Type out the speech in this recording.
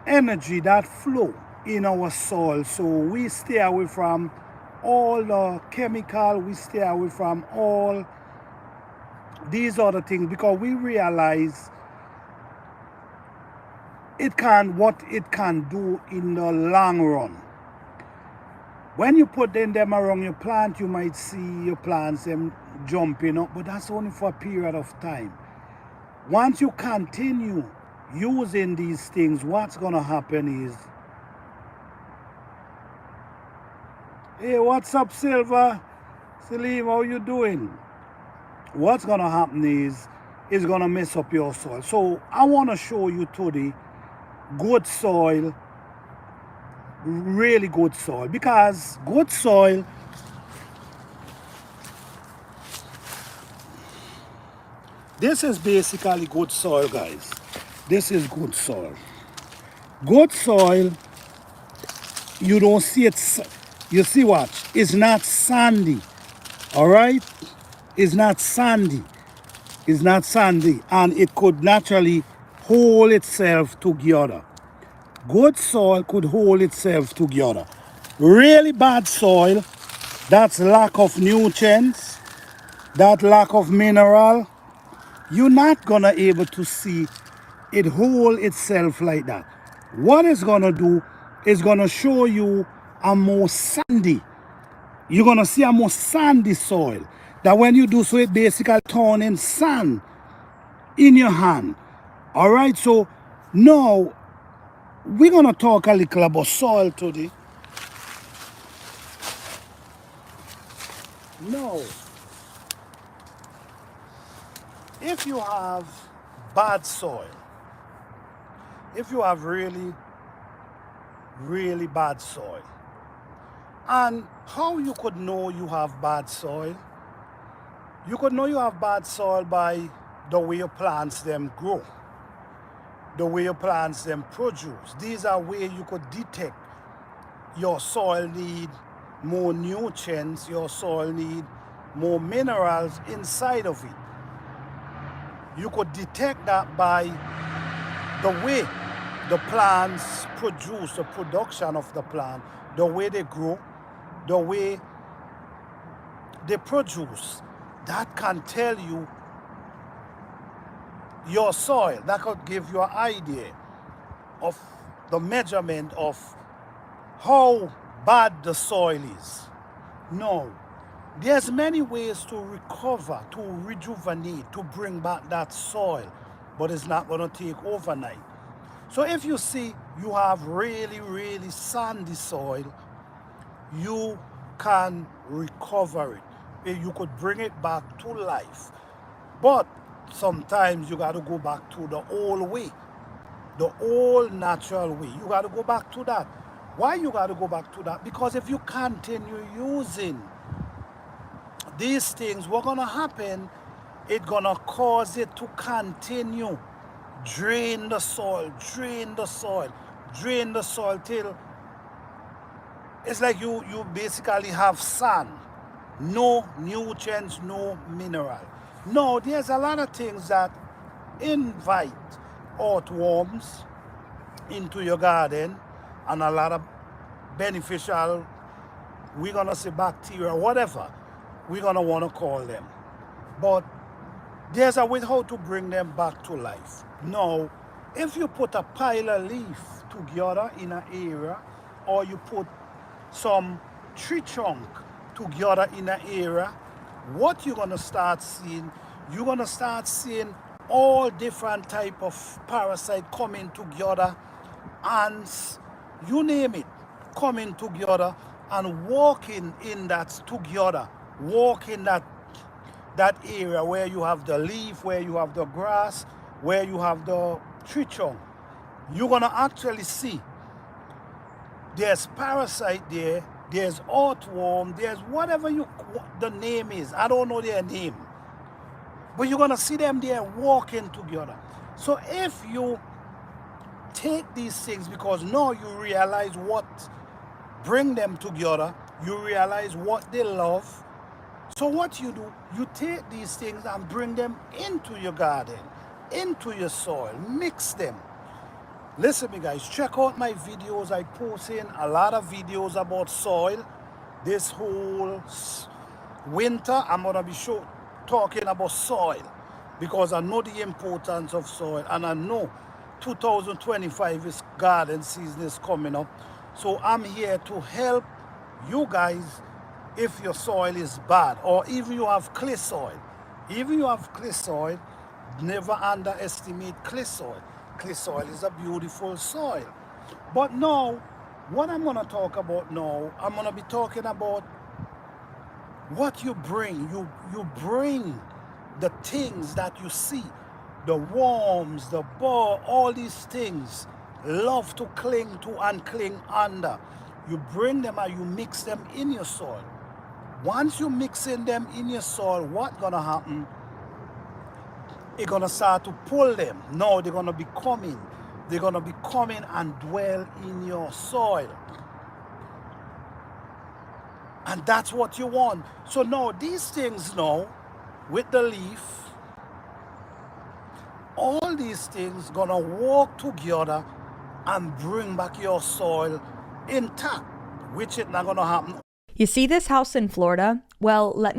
energy that flow in our soil. So we stay away from all the chemical, we stay away from all these other things because we realize it can what it can do in the long run. When you put them around your plant, you might see your plants them jumping up, but that's only for a period of time. Once you continue using these things, what's gonna happen is, hey, what's up, Silver? Salim, how you doing? What's gonna happen is it's gonna mess up your soil. So I wanna show you today good soil, really good soil, because good soil, this is basically good soil, guys. This is good soil. Good soil, you don't see it, you see what? It's not sandy, all right? It's not sandy. It's not sandy, and it could naturally hold itself together. Good soil could hold itself together. Really bad soil, that's lack of nutrients, that lack of mineral, you're not gonna able to see it hold itself like that. What it's gonna do is gonna show you a more sandy. You're gonna see a more sandy soil. That when you do so, it basically turn in sand in your hand. All right, so now we're gonna talk a little about soil today. Now, if you have bad soil, if you have really, really bad soil, and how you could know you have bad soil? You could know you have bad soil by the way your plants them grow, the way your plants them produce. These are ways you could detect your soil need more nutrients, your soil need more minerals inside of it. You could detect that by the way the plants produce, the production of the plant, the way they grow, the way they produce. That can tell you your soil. That could give you an idea of the measurement of how bad the soil is. No, there's many ways to recover, to rejuvenate, to bring back that soil, but it's not going to take overnight. So if you see you have really, really sandy soil, you can recover it. You could bring it back to life. But sometimes you got to go back to the old way, the old natural way. You got to go back to that. Why you got to go back to that? Because if you continue using these things, what's going to happen, it's going to cause it to continue. Drain the soil, drain the soil, drain the soil till it's like you basically have sand. No nutrients, no mineral. No, there's a lot of things that invite earthworms into your garden and a lot of beneficial, we're gonna say bacteria, whatever we're gonna wanna call them. But there's a way how to bring them back to life. Now, if you put a pile of leaf together in an area, or you put some tree trunk together in an area, what you're gonna start seeing, you're gonna start seeing all different type of parasite coming together, ants, you name it, coming together and walking in that together, walking that area where you have the leaf, where you have the grass, where you have the tree trunk. You're gonna actually see there's parasite there, there's earthworm, there's whatever the name is. I don't know their name. But you're gonna see them there walking together. So if you take these things, because now you realize what bring them together, you realize what they love. So what you do, you take these things and bring them into your garden, into your soil, mix them. Listen me guys, check out my videos. I post in a lot of videos about soil. This whole winter I'm gonna be talking about soil, because I know the importance of soil, and I know 2025 is garden season is coming up. So I'm here to help you guys if your soil is bad, or even you have clay soil. Even you have clay soil, never underestimate clay soil. Clay soil is a beautiful soil. But now, what I'm gonna talk about now, I'm gonna be talking about what you bring. You bring the things that you see, the worms, the ball, all these things love to cling to and cling under. You bring them and you mix them in your soil. Once you mixing them in your soil, what's gonna happen? It's gonna start to pull them. Now they're gonna be coming. They're gonna be coming and dwell in your soil. And that's what you want. So now these things now, with the leaf, all these things gonna work together and bring back your soil intact, which is not gonna happen. You see this house in Florida? Well, let me